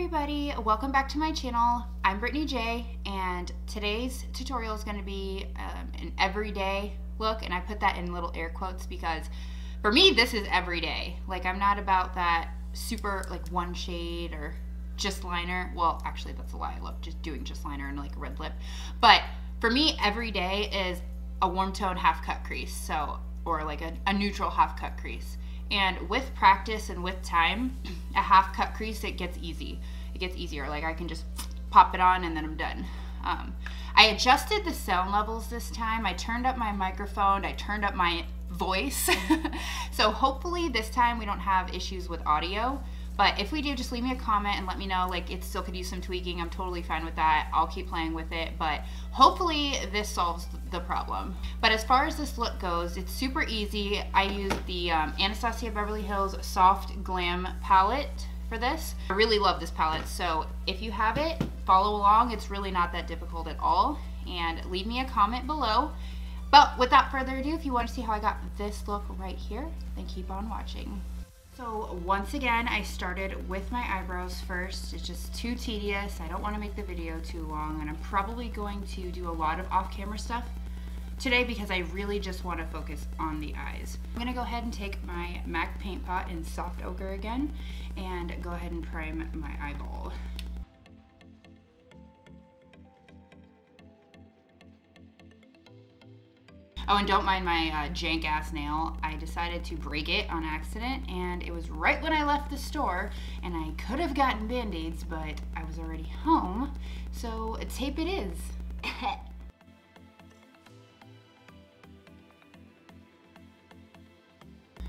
everybody, welcome back to my channel. I'm Brittany J, and today's tutorial is going to be an everyday look, and I put that in little air quotes because for me this is everyday. Like, I'm not about that super like one shade or just liner. Well, actually that's a lie. I love just doing just liner and like a red lip, but for me every day is a warm tone half cut crease, so or like a neutral half cut crease. And with practice and with time, a half cut crease, it gets easy. It gets easier. Like, I can just pop it on and then I'm done. I adjusted the sound levels this time. I turned up my microphone. I turned up my voice. So hopefully this time we don't have issues with audio. But if we do, just leave me a comment and let me know. Like, it still could use some tweaking. I'm totally fine with that. I'll keep playing with it, but hopefully this solves the problem. But as far as this look goes, it's super easy. I used the Anastasia Beverly Hills Soft Glam palette for this. I really love this palette, so if you have it, follow along. It's really not that difficult at all. And leave me a comment below. But without further ado, if you want to see how I got this look right here, then keep on watching. So once again, I started with my eyebrows first. It's just too tedious. I don't want to make the video too long, and I'm probably going to do a lot of off-camera stuff today because I really just want to focus on the eyes. I'm going to go ahead and take my MAC paint pot in Soft Ochre again and go ahead and prime my eyeball. Oh, and don't mind my jank ass nail. I decided to break it on accident, and it was right when I left the store, and I could have gotten band-aids, but I was already home, so tape it is.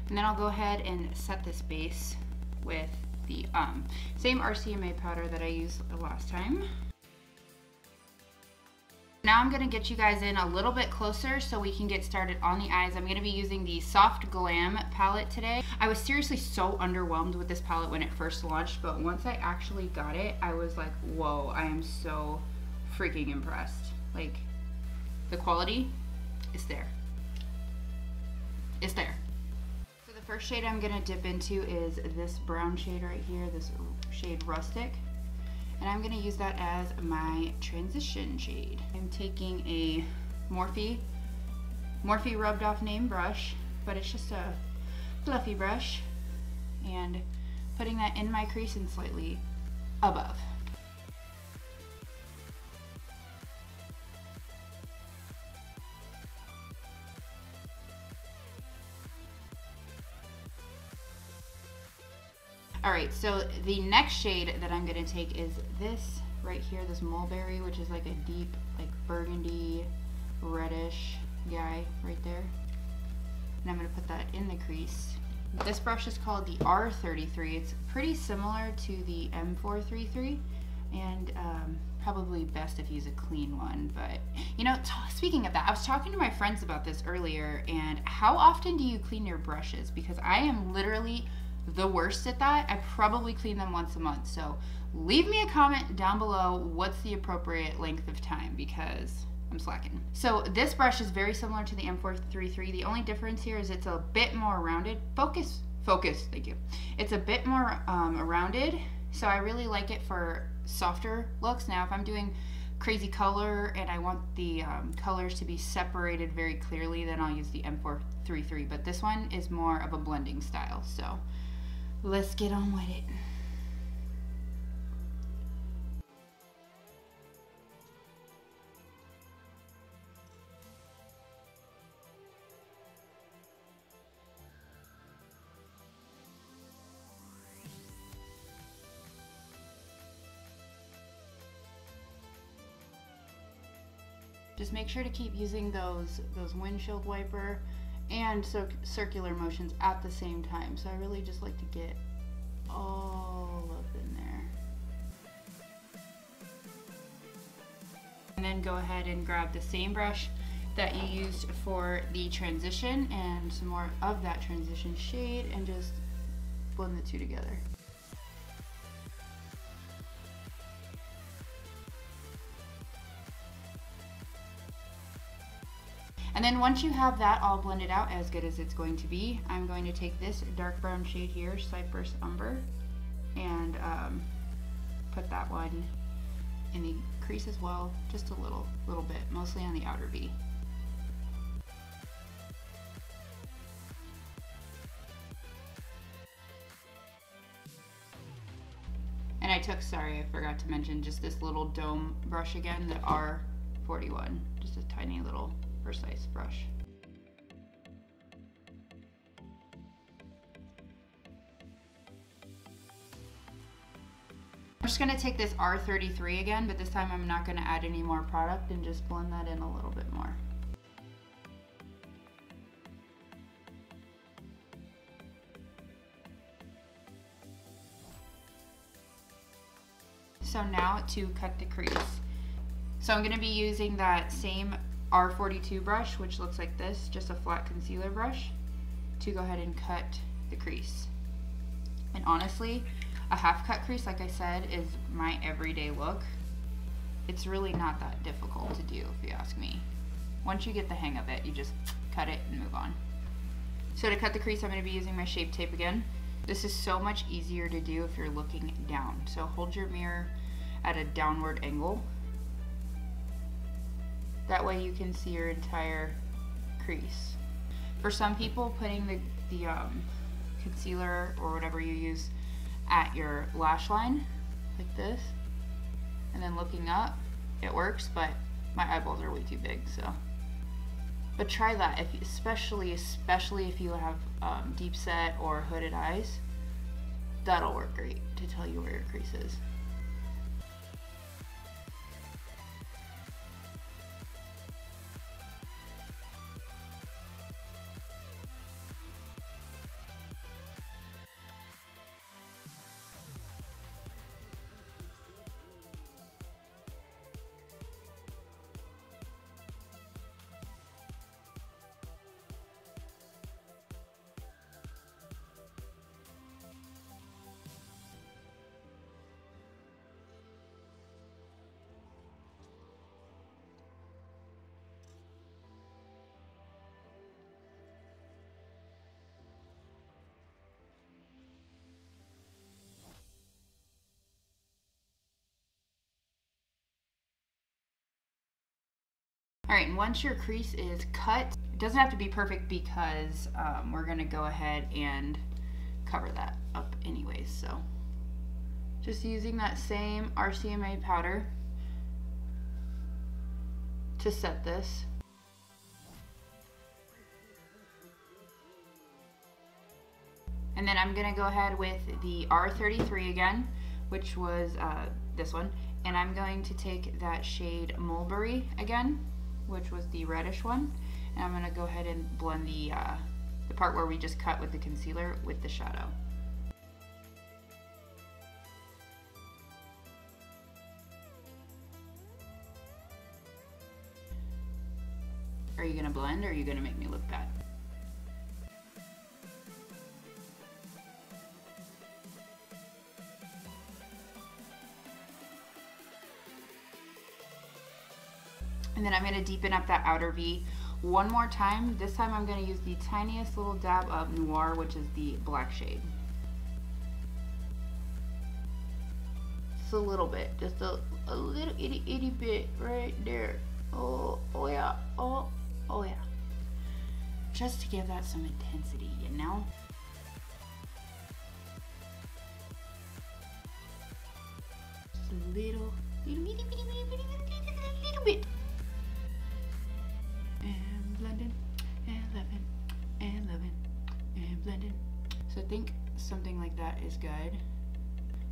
And then I'll go ahead and set this base with the same RCMA powder that I used the last time. Now I'm gonna get you guys in a little bit closer so we can get started on the eyes. I'm gonna be using the Soft Glam palette today. I was seriously so underwhelmed with this palette when it first launched, but once I actually got it, I was like, whoa, I am so freaking impressed. Like, the quality is there. It's there. So the first shade I'm gonna dip into is this brown shade right here, this shade Rustic. And I'm gonna use that as my transition shade. I'm taking a Morphe rubbed off name brush, but it's just a fluffy brush, and putting that in my crease and slightly above. Alright, so the next shade that I'm going to take is this right here, this Mulberry, which is like a deep, like burgundy, reddish guy right there. And I'm going to put that in the crease. This brush is called the R33. It's pretty similar to the M433, and probably best if you use a clean one. But, you know, speaking of that, I was talking to my friends about this earlier, and how often do you clean your brushes? Because I am literally the worst at that. I probably clean them once a month. So leave me a comment down below what's the appropriate length of time, because I'm slacking. So this brush is very similar to the M433. The only difference here is it's a bit more rounded. Focus, thank you. It's a bit more rounded, so I really like it for softer looks. Now if I'm doing crazy color and I want the colors to be separated very clearly, then I'll use the M433, but this one is more of a blending style. So let's get on with it. Just make sure to keep using those windshield wiper and circular motions at the same time. So I really just like to get all up in there. And then go ahead and grab the same brush that you used for the transition and some more of that transition shade and just blend the two together. And then once you have that all blended out as good as it's going to be, I'm going to take this dark brown shade here, Cypress Umber, and put that one in the crease as well, just a little bit, mostly on the outer V. And I took, sorry, I forgot to mention, just this little dome brush again, the R41, just a tiny little precise brush. I'm just gonna take this R33 again, but this time I'm not gonna add any more product and just blend that in a little bit more. So now to cut the crease. So I'm gonna be using that same R42 brush, which looks like this, just a flat concealer brush, to go ahead and cut the crease. And honestly, a half cut crease, like I said, is my everyday look. It's really not that difficult to do, if you ask me. Once you get the hang of it, you just cut it and move on. So to cut the crease, I'm going to be using my Shape Tape again. This is so much easier to do if you're looking down. So hold your mirror at a downward angle. That way you can see your entire crease. For some people, putting the concealer or whatever you use at your lash line like this and then looking up, it works, but my eyeballs are way too big, so. But try that, if you, especially if you have deep set or hooded eyes. That'll work great to tell you where your crease is. All right, and once your crease is cut, it doesn't have to be perfect because we're gonna go ahead and cover that up anyways. So just using that same RCMA powder to set this. And then I'm gonna go ahead with the R33 again, which was this one. And I'm going to take that shade Mulberry again, which was the reddish one, and I'm gonna go ahead and blend the part where we just cut with the concealer with the shadow. Are you gonna blend or are you gonna make me look bad? And then I'm going to deepen up that outer V one more time. This time I'm going to use the tiniest little dab of Noir, which is the black shade. Just a little bit, just a little itty bit right there. Oh yeah, oh yeah. Just to give that some intensity, you know? Just a little bit. And blending, and loving, and loving, and blending. So I think something like that is good.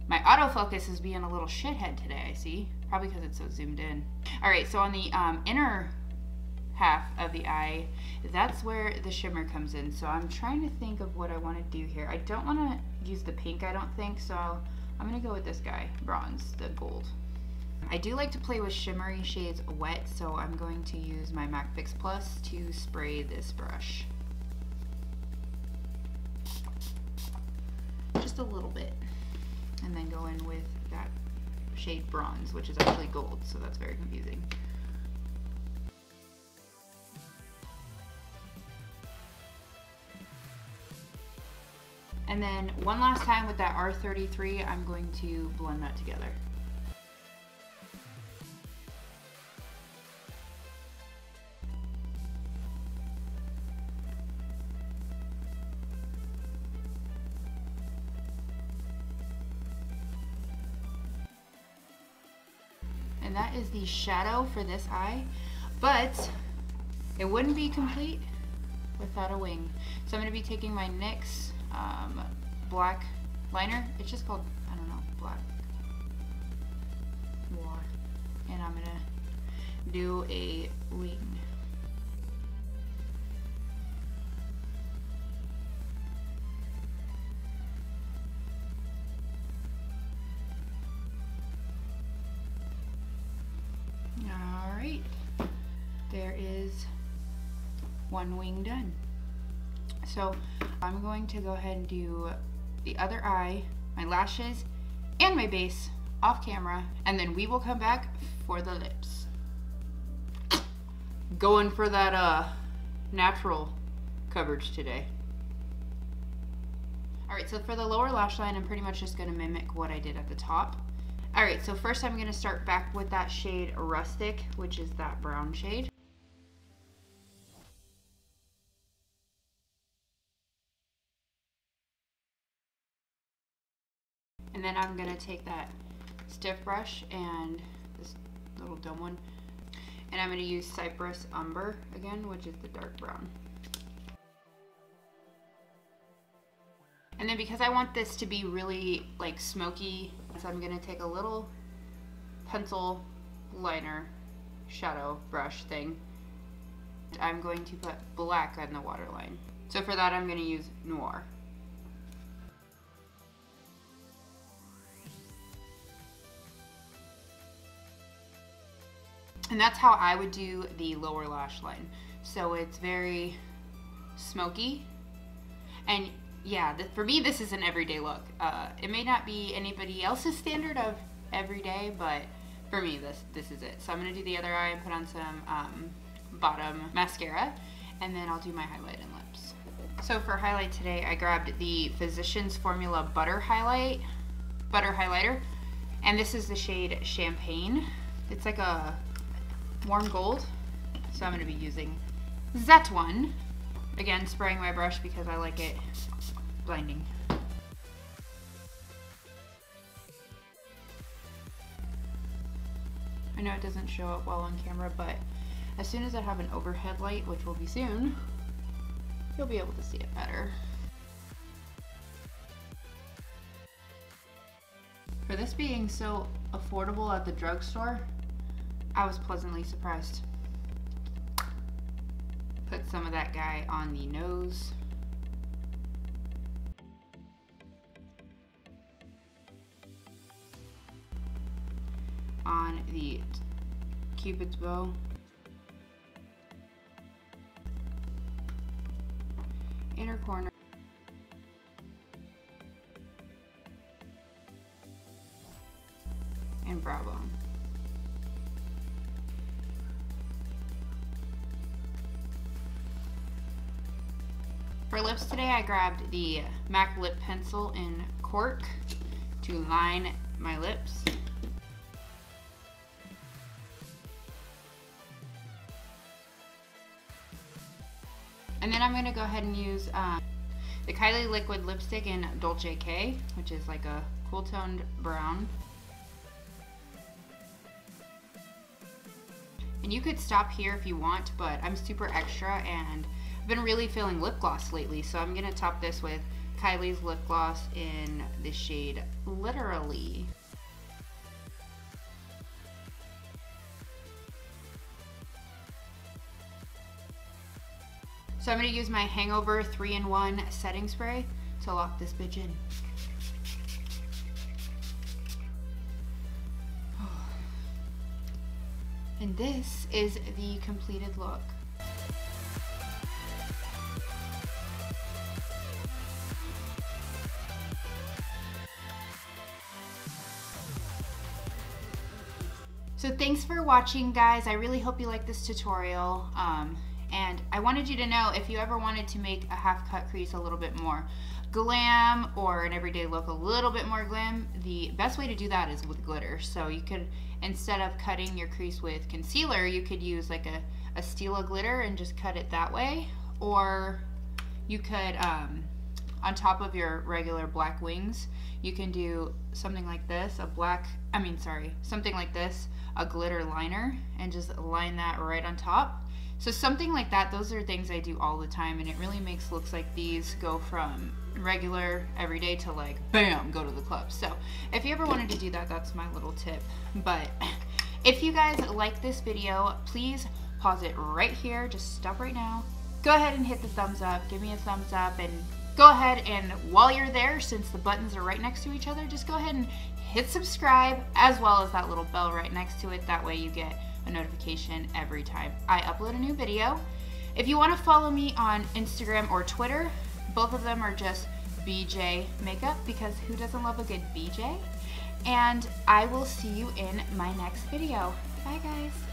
My autofocus is being a little shithead today, I see. Probably because it's so zoomed in. Alright, so on the inner half of the eye, that's where the shimmer comes in. So I'm trying to think of what I want to do here. I don't want to use the pink, I don't think, so I'm going to go with this guy, bronze, the gold. I do like to play with shimmery shades wet, so I'm going to use my MAC Fix Plus to spray this brush. Just a little bit. And then go in with that shade bronze, which is actually gold, so that's very confusing. And then one last time with that R33, I'm going to blend that together. And that is the shadow for this eye, but it wouldn't be complete without a wing. So I'm going to be taking my NYX black liner. It's just called, I don't know, black noir. And I'm going to do a wing. Alright, there is one wing done. So I'm going to go ahead and do the other eye, my lashes, and my base off camera, and then we will come back for the lips. Going for that natural coverage today. Alright, so for the lower lash line, I'm pretty much just going to mimic what I did at the top. Alright, so first I'm going to start back with that shade Rustic, which is that brown shade. And then I'm going to take that stiff brush and this little dome one, and I'm going to use Cypress Umber again, which is the dark brown. And then because I want this to be really like smoky, so I'm going to take a little pencil liner shadow brush thing. I'm going to put black on the waterline. So for that I'm going to use Noir. And that's how I would do the lower lash line. So it's very smoky. And yeah, for me this is an everyday look. It may not be anybody else's standard of everyday, but for me this is it. So I'm going to do the other eye and put on some bottom mascara, and then I'll do my highlight and lips. So for highlight today, I grabbed the Physicians Formula Butter Highlighter, and this is the shade Champagne. It's like a warm gold, so I'm going to be using that one. Again, spraying my brush because I like it blinding. I know it doesn't show up well on camera, but as soon as I have an overhead light, which will be soon, you'll be able to see it better. For this being so affordable at the drugstore, I was pleasantly surprised. Put some of that guy on the nose. On the Cupid's bow. Inner corner. And brow bone. For lips today, I grabbed the MAC lip pencil in Cork to line my lips. And then I'm going to go ahead and use the Kylie liquid lipstick in Dolce K, which is like a cool toned brown. And you could stop here if you want, but I'm super extra and I've been really feeling lip gloss lately, so I'm going to top this with Kylie's lip gloss in the shade Literally. So I'm going to use my Hangover 3-in-1 setting spray to lock this bitch in. And this is the completed look. So thanks for watching, guys. I really hope you liked this tutorial. And I wanted you to know, if you ever wanted to make a half cut crease a little bit more glam, or an everyday look a little bit more glam, the best way to do that is with glitter. So you could, instead of cutting your crease with concealer, you could use like a Stila glitter and just cut it that way. Or you could on top of your regular black wings, you can do something like this, something like this, a glitter liner, and just line that right on top. So something like that, those are things I do all the time, and it really makes looks like these go from regular everyday to like bam, go to the club. So if you ever wanted to do that, that's my little tip. But if you guys like this video, please pause it right here, just stop right now, go ahead and hit the thumbs up, give me a thumbs up, and go ahead and while you're there, since the buttons are right next to each other, just go ahead and hit subscribe, as well as that little bell right next to it. That way you get a notification every time I upload a new video. If you want to follow me on Instagram or Twitter, both of them are just BJ Makeup, because who doesn't love a good BJ? And I will see you in my next video. Bye guys.